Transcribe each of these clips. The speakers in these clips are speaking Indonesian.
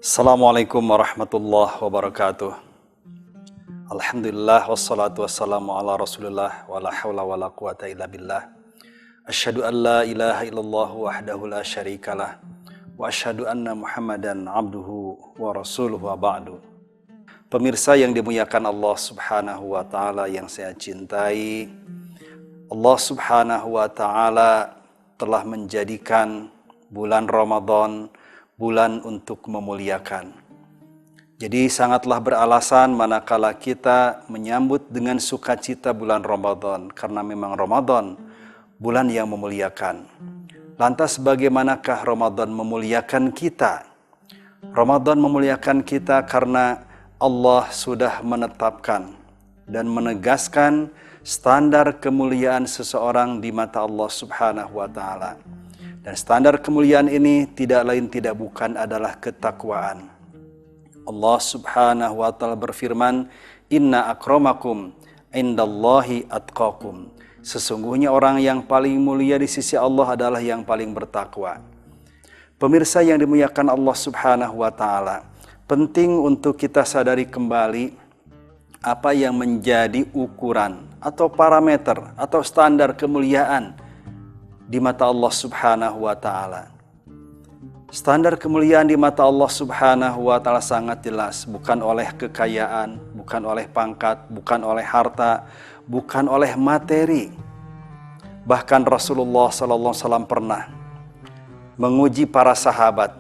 Assalamualaikum warahmatullahi wabarakatuh. Alhamdulillah wassalatu wassalamu ala rasulillah wa la hawla wa la quwata illa billah. Asyhadu an la ilaha illallah wahdahu la syarikalah wa asyhadu anna Muhammadan abduhu wa rasuluhu wa ba'du. Pemirsa yang dimuliakan Allah Subhanahu wa taala yang saya cintai, Allah Subhanahu wa taala telah menjadikan bulan Ramadan bulan untuk memuliakan. Jadi sangatlah beralasan manakala kita menyambut dengan sukacita bulan Ramadan, karena memang Ramadan bulan yang memuliakan. Lantas bagaimanakah Ramadan memuliakan kita? Ramadan memuliakan kita karena Allah sudah menetapkan dan menegaskan standar kemuliaan seseorang di mata Allah Subhanahu wa taala. Dan standar kemuliaan ini tidak lain tidak bukan adalah ketakwaan. Allah Subhanahu wa taala berfirman, "Inna akramakum indallahi atqakum." Sesungguhnya orang yang paling mulia di sisi Allah adalah yang paling bertakwa. Pemirsa yang dimuliakan Allah Subhanahu wa taala, penting untuk kita sadari kembali apa yang menjadi ukuran atau parameter atau standar kemuliaan di mata Allah Subhanahu wa taala. Standar kemuliaan di mata Allah Subhanahu wa taala sangat jelas, bukan oleh kekayaan, bukan oleh pangkat, bukan oleh harta, bukan oleh materi. Bahkan Rasulullah sallallahu alaihi wasallam pernah menguji para sahabat.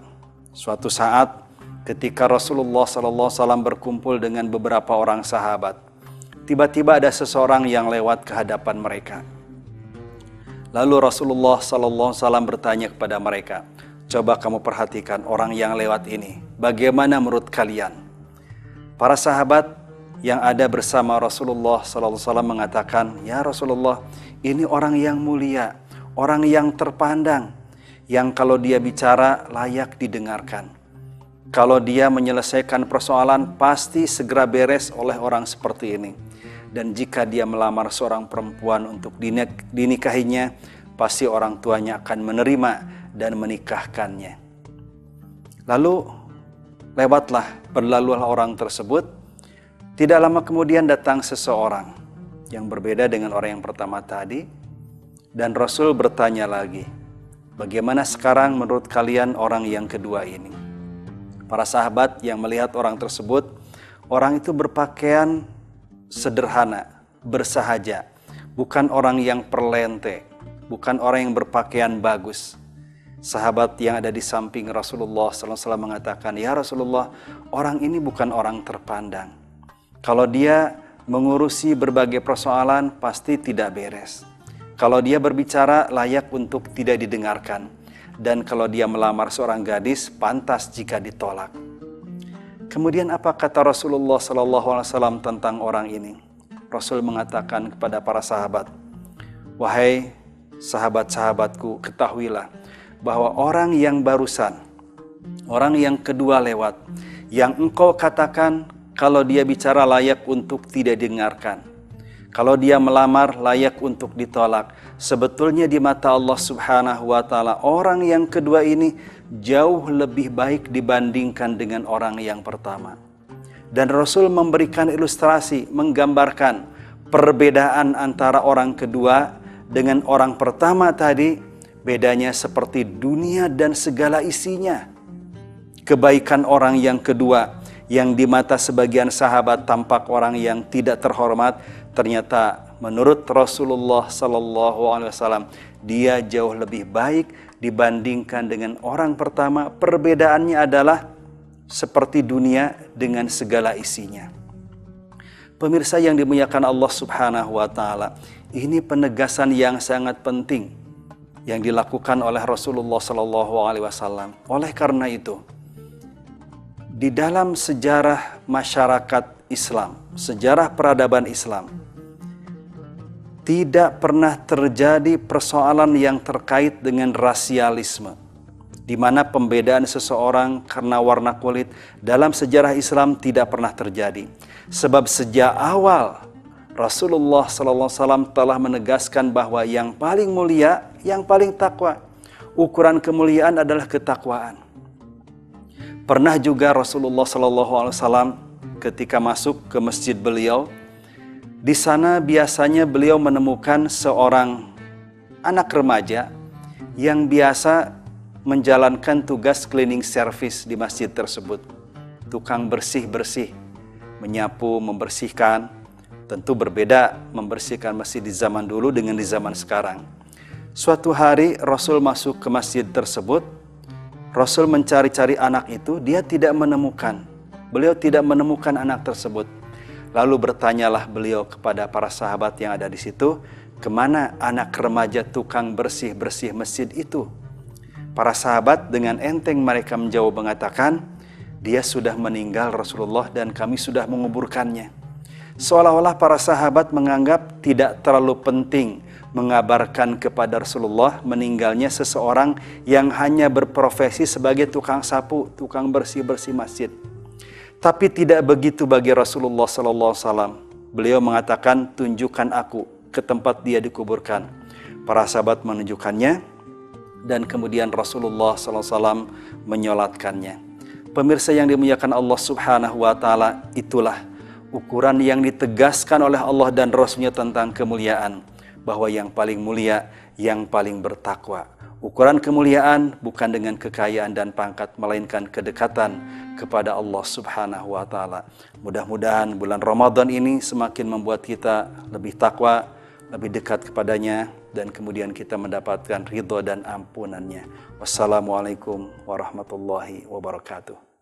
Suatu saat ketika Rasulullah sallallahu alaihi wasallam berkumpul dengan beberapa orang sahabat, tiba-tiba ada seseorang yang lewat ke hadapan mereka. Lalu Rasulullah SAW bertanya kepada mereka, "Coba kamu perhatikan orang yang lewat ini. Bagaimana menurut kalian?" Para sahabat yang ada bersama Rasulullah SAW mengatakan, "Ya Rasulullah, ini orang yang mulia, orang yang terpandang, yang kalau dia bicara layak didengarkan. Kalau dia menyelesaikan persoalan pasti segera beres oleh orang seperti ini. Dan jika dia melamar seorang perempuan untuk dinikahinya, pasti orang tuanya akan menerima dan menikahkannya." Lalu berlalulah orang tersebut. Tidak lama kemudian datang seseorang yang berbeda dengan orang yang pertama tadi. Dan Rasul bertanya lagi, "Bagaimana sekarang menurut kalian orang yang kedua ini?" Para sahabat yang melihat orang tersebut, orang itu berpakaian sederhana, bersahaja, bukan orang yang perlente, bukan orang yang berpakaian bagus. Sahabat yang ada di samping Rasulullah SAW mengatakan, "Ya Rasulullah, orang ini bukan orang terpandang. Kalau dia mengurusi berbagai persoalan pasti tidak beres. Kalau dia berbicara layak untuk tidak didengarkan. Dan kalau dia melamar seorang gadis pantas jika ditolak." Kemudian apa kata Rasulullah SAW tentang orang ini? Rasul mengatakan kepada para sahabat, "Wahai sahabat-sahabatku, ketahuilah bahwa orang yang barusan, orang yang kedua lewat, yang engkau katakan kalau dia bicara layak untuk tidak didengarkan, kalau dia melamar layak untuk ditolak, sebetulnya di mata Allah Subhanahu wa taala orang yang kedua ini jauh lebih baik dibandingkan dengan orang yang pertama." Dan Rasul memberikan ilustrasi, menggambarkan perbedaan antara orang kedua dengan orang pertama tadi. Bedanya seperti dunia dan segala isinya. Kebaikan orang yang kedua, yang di mata sebagian sahabat tampak orang yang tidak terhormat, ternyata menurut Rasulullah SAW dia jauh lebih baik dibandingkan dengan orang pertama. Perbedaannya adalah seperti dunia dengan segala isinya. Pemirsa yang dimuliakan Allah Subhanahu wa taala, ini penegasan yang sangat penting yang dilakukan oleh Rasulullah SAW. Oleh karena itu, di dalam sejarah masyarakat Islam, sejarah peradaban Islam, tidak pernah terjadi persoalan yang terkait dengan rasialisme, di mana pembedaan seseorang karena warna kulit dalam sejarah Islam tidak pernah terjadi. Sebab sejak awal Rasulullah SAW telah menegaskan bahwa yang paling mulia, yang paling takwa. Ukuran kemuliaan adalah ketakwaan. Pernah juga Rasulullah SAW ketika masuk ke masjid beliau, di sana biasanya beliau menemukan seorang anak remaja yang biasa menjalankan tugas cleaning service di masjid tersebut. Tukang bersih-bersih, menyapu, membersihkan. Tentu berbeda membersihkan masjid di zaman dulu dengan di zaman sekarang. Suatu hari Rasul masuk ke masjid tersebut. Rasul mencari-cari anak itu, dia tidak menemukan. Beliau tidak menemukan anak tersebut. Lalu bertanyalah beliau kepada para sahabat yang ada di situ, kemana anak remaja tukang bersih-bersih masjid itu? Para sahabat dengan enteng mereka menjawab mengatakan, dia sudah meninggal Rasulullah dan kami sudah menguburkannya. Seolah-olah para sahabat menganggap tidak terlalu penting mengabarkan kepada Rasulullah meninggalnya seseorang yang hanya berprofesi sebagai tukang sapu, tukang bersih-bersih masjid. Tapi tidak begitu bagi Rasulullah SAW. Beliau mengatakan, tunjukkan aku ke tempat dia dikuburkan. Para sahabat menunjukkannya dan kemudian Rasulullah SAW menyolatkannya. Pemirsa yang dimuliakan Allah Subhanahu wa Ta'ala, itulah ukuran yang ditegaskan oleh Allah dan Rasulnya tentang kemuliaan. Bahwa yang paling mulia, yang paling bertakwa. Ukuran kemuliaan bukan dengan kekayaan dan pangkat, melainkan kedekatan kepada Allah Subhanahu wa Ta'ala. Mudah-mudahan bulan Ramadan ini semakin membuat kita lebih takwa, lebih dekat kepadanya, dan kemudian kita mendapatkan ridho dan ampunannya. Wassalamualaikum warahmatullahi wabarakatuh.